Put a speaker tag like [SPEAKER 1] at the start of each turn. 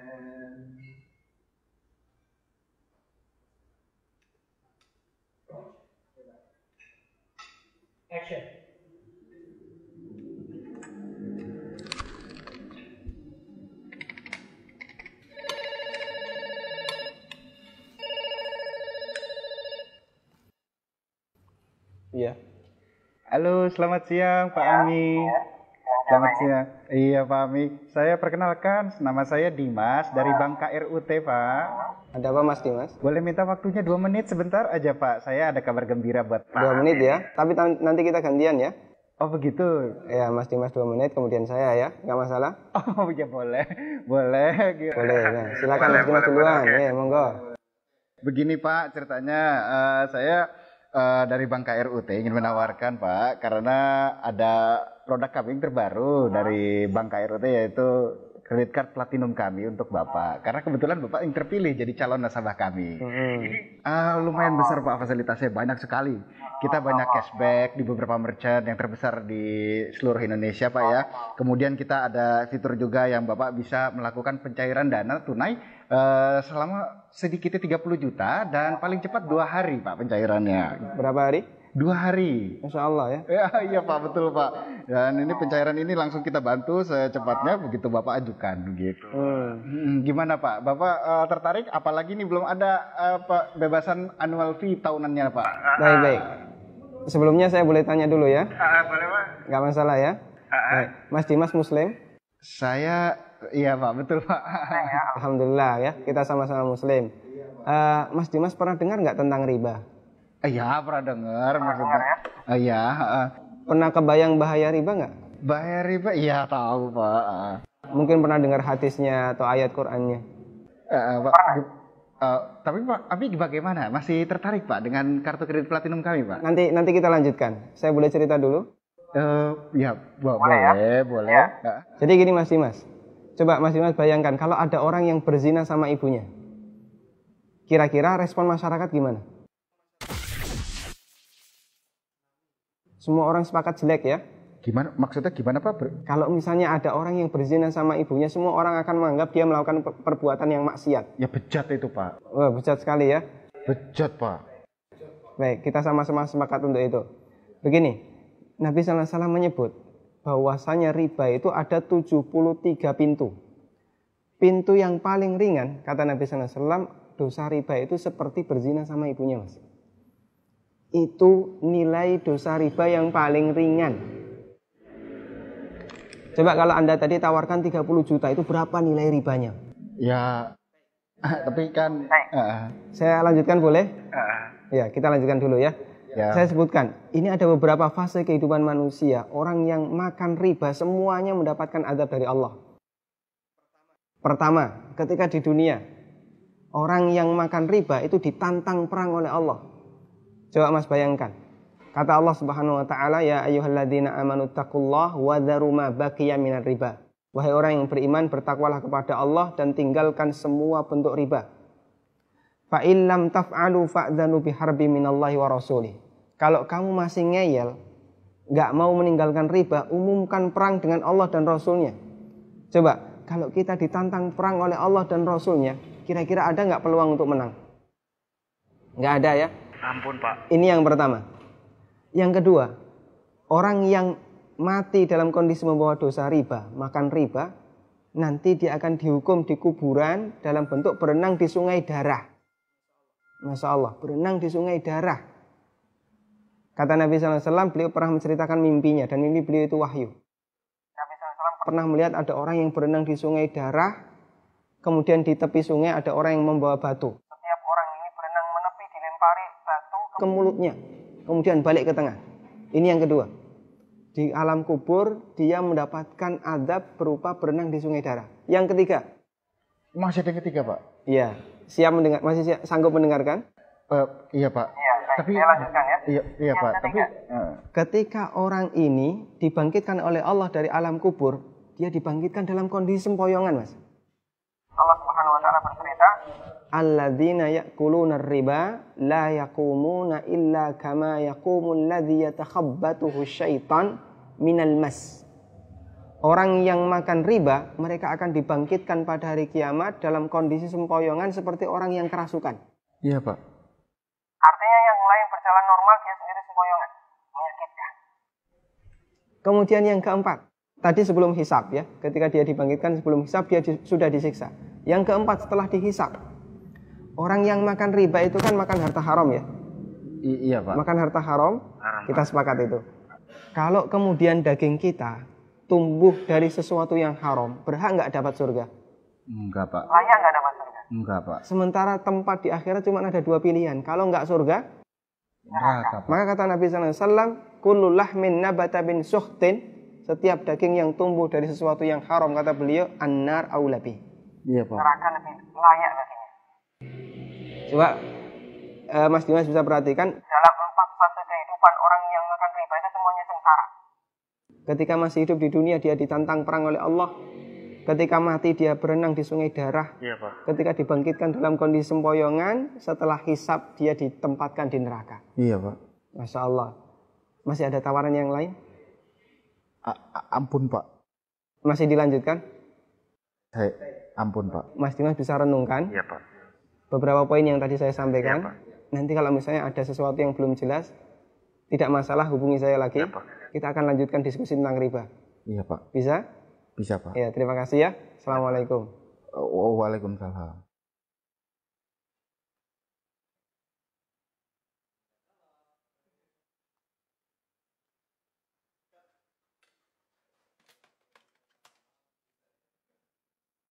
[SPEAKER 1] Action.
[SPEAKER 2] Iya.
[SPEAKER 3] Halo, selamat siang Pak Ami. Selamat siang. Iya Pak Ami. Saya perkenalkan, nama saya Dimas dari Bank KRUT Pak.
[SPEAKER 2] Ada apa Mas Dimas?
[SPEAKER 3] Boleh minta waktunya 2 menit sebentar aja Pak. Saya ada kabar gembira buat Pak.
[SPEAKER 2] 2 menit ya. Tapi nanti kita gantian ya.
[SPEAKER 3] Oh begitu.
[SPEAKER 2] Ya Mas Dimas 2 menit, kemudian saya ya. Nggak masalah?
[SPEAKER 3] Oh ya boleh. Boleh.
[SPEAKER 2] Boleh. Ya. Silakan Mas Dimas duluan. Ya, monggo.
[SPEAKER 3] Begini Pak, ceritanya saya dari Bank KRUT ingin menawarkan Pak, karena ada produk kami yang terbaru dari Bank KRUT, yaitu credit card platinum kami untuk Bapak. Karena kebetulan Bapak yang terpilih jadi calon nasabah kami. Ini lumayan besar Pak, fasilitasnya banyak sekali. Kita banyak cashback di beberapa merchant yang terbesar di seluruh Indonesia Pak ya. Kemudian kita ada fitur juga yang Bapak bisa melakukan pencairan dana tunai selama sedikitnya 30 juta dan paling cepat 2 hari Pak pencairannya.
[SPEAKER 2] Berapa hari?
[SPEAKER 3] 2 hari.
[SPEAKER 2] Masya Allah ya.
[SPEAKER 3] Iya Pak, betul Pak. Dan ini pencairan ini langsung kita bantu secepatnya begitu Bapak ajukan gitu. Gimana Pak? Bapak tertarik? Apalagi ini belum ada bebasan annual fee tahunannya Pak.
[SPEAKER 2] Baik. Sebelumnya saya boleh tanya dulu ya?
[SPEAKER 3] Boleh Pak.
[SPEAKER 2] Nggak masalah ya? Baik. Mas Dimas Muslim?
[SPEAKER 3] Saya, iya Pak, betul Pak.
[SPEAKER 2] Alhamdulillah ya, kita sama-sama Muslim. Mas Dimas pernah dengar nggak tentang riba?
[SPEAKER 3] Iya, pernah dengar maksudnya. Iya.
[SPEAKER 2] Pernah kebayang bahaya riba nggak?
[SPEAKER 3] Bahaya riba? Iya tahu Pak.
[SPEAKER 2] Mungkin pernah dengar hadisnya atau ayat Qur'annya.
[SPEAKER 3] Pak. Tapi Pak, Abi bagaimana? Masih tertarik Pak dengan kartu kredit platinum kami Pak?
[SPEAKER 2] Nanti kita lanjutkan. Saya boleh cerita dulu?
[SPEAKER 3] Ya, boleh. Ya.
[SPEAKER 2] Jadi gini Mas Dimas. Coba Mas Dimas bayangkan kalau ada orang yang berzina sama ibunya. Kira-kira respon masyarakat gimana? Semua orang sepakat jelek ya.
[SPEAKER 3] Gimana? Maksudnya gimana Pak?
[SPEAKER 2] Kalau misalnya ada orang yang berzina sama ibunya, semua orang akan menganggap dia melakukan perbuatan yang maksiat.
[SPEAKER 3] Ya bejat itu Pak.
[SPEAKER 2] Wah, bejat sekali ya.
[SPEAKER 3] Bejat Pak.
[SPEAKER 2] Baik, kita sama-sama sepakat untuk itu. Begini, Nabi SAW menyebut bahwasanya riba itu ada 73 pintu. Pintu yang paling ringan, kata Nabi SAW, dosa riba itu seperti berzina sama ibunya Mas. Itu nilai dosa riba yang paling ringan. Coba kalau Anda tadi tawarkan 30 juta, itu berapa nilai ribanya?
[SPEAKER 3] Ya, tapi kan...
[SPEAKER 2] Saya lanjutkan boleh? Ya, kita lanjutkan dulu ya. Saya sebutkan, ini ada beberapa fase kehidupan manusia. Orang yang makan riba semuanya mendapatkan azab dari Allah. Pertama, ketika di dunia, orang yang makan riba itu ditantang perang oleh Allah. Coba Mas bayangkan. Kata Allah Subhanahu wa taala, ya ayyuhalladzina amanu taqullaha wa dharu ma baqiya minar riba. Wahai orang yang beriman, bertakwalah kepada Allah dan tinggalkan semua bentuk riba. Fa in lam taf'alu fa'dzanu biharbi minallahi wa rasulih. Kalau kamu masih ngeyel, enggak mau meninggalkan riba, umumkan perang dengan Allah dan Rasulnya. Coba, kalau kita ditantang perang oleh Allah dan Rasulnya, kira-kira ada enggak peluang untuk menang? Enggak ada ya?
[SPEAKER 3] Ampun Pak.
[SPEAKER 2] Ini yang pertama. Yang kedua, orang yang mati dalam kondisi membawa dosa riba, makan riba, nanti dia akan dihukum di kuburan dalam bentuk berenang di sungai darah. Masya Allah, berenang di sungai darah. Kata Nabi SAW, beliau pernah menceritakan mimpinya, dan mimpi beliau itu wahyu. Nabi SAW pernah melihat ada orang yang berenang di sungai darah, kemudian di tepi sungai ada orang yang membawa batu. Setiap orang ini berenang menepi, dilempari batu ke mulutnya, kemudian balik ke tengah. Ini yang kedua. Di alam kubur, dia mendapatkan azab berupa berenang di sungai darah. Yang ketiga.
[SPEAKER 3] Masih ada yang ketiga Pak?
[SPEAKER 2] Iya. Siap mendengar? Masih sanggup mendengarkan?
[SPEAKER 3] Iya Pak.
[SPEAKER 2] Iya, tapi saya lanjutkan ya.
[SPEAKER 3] Iya Pak. Tapi
[SPEAKER 2] ketika orang ini dibangkitkan oleh Allah dari alam kubur, dia dibangkitkan dalam kondisi sempoyongan, Mas. Allah Subhanahu wa taala bercerita, alladzina ya'kuluna riba la yaqumuna illa kama yaqumul ladzi yatakhabbathu syaitan minal mas. orang yang makan riba, mereka akan dibangkitkan pada hari kiamat dalam kondisi sempoyongan seperti orang yang kerasukan.
[SPEAKER 3] Iya, Pak.
[SPEAKER 2] Artinya yang lain berjalan normal, dia sendiri sempoyongan. Menyakitkan. Kemudian yang keempat, tadi sebelum hisab ya, ketika dia dibangkitkan sebelum hisab, dia sudah disiksa. Yang keempat, setelah dihisab. Orang yang makan riba itu kan makan harta haram ya.
[SPEAKER 3] Iya, Pak.
[SPEAKER 2] Makan harta haram, kita sepakat itu. Kalau kemudian daging kita tumbuh dari sesuatu yang haram, berhak nggak dapat surga?
[SPEAKER 3] Enggak, Pak.
[SPEAKER 2] Layak nggak dapat surga?
[SPEAKER 3] Enggak, Pak.
[SPEAKER 2] Sementara tempat di akhirat cuma ada dua pilihan. Kalau nggak surga,
[SPEAKER 3] Neraka, Pak.
[SPEAKER 2] maka kata Nabi SAW, kullu lahmin nabata bin suhtin, setiap daging yang tumbuh dari sesuatu yang haram, kata beliau, annar aulabi.
[SPEAKER 3] Iya, Pak.
[SPEAKER 2] Neraka lebih layak baginya. Coba Mas Dimas bisa perhatikan, dalam 4 fase kehidupan orang yang makan riba itu semuanya sengsara. Ketika masih hidup di dunia, dia ditantang perang oleh Allah. Ketika mati, dia berenang di sungai darah.
[SPEAKER 3] Iya, Pak.
[SPEAKER 2] Ketika dibangkitkan dalam kondisi sempoyongan, setelah hisab, dia ditempatkan di neraka.
[SPEAKER 3] Iya, Pak.
[SPEAKER 2] Masya Allah. Masih ada tawaran yang lain?
[SPEAKER 3] Ampun, Pak.
[SPEAKER 2] Masih dilanjutkan?
[SPEAKER 3] Ampun, Pak.
[SPEAKER 2] Mas Dimas bisa renungkan
[SPEAKER 3] Iya, Pak.
[SPEAKER 2] beberapa poin yang tadi saya sampaikan.
[SPEAKER 3] Iya, Pak.
[SPEAKER 2] Nanti kalau misalnya ada sesuatu yang belum jelas, tidak masalah, hubungi saya lagi.
[SPEAKER 3] Iya, Pak.
[SPEAKER 2] Kita akan lanjutkan diskusi tentang riba.
[SPEAKER 3] Iya, Pak.
[SPEAKER 2] Bisa?
[SPEAKER 3] Bisa, Pak.
[SPEAKER 2] Ya, terima kasih ya. Assalamualaikum.
[SPEAKER 3] Waalaikumsalam.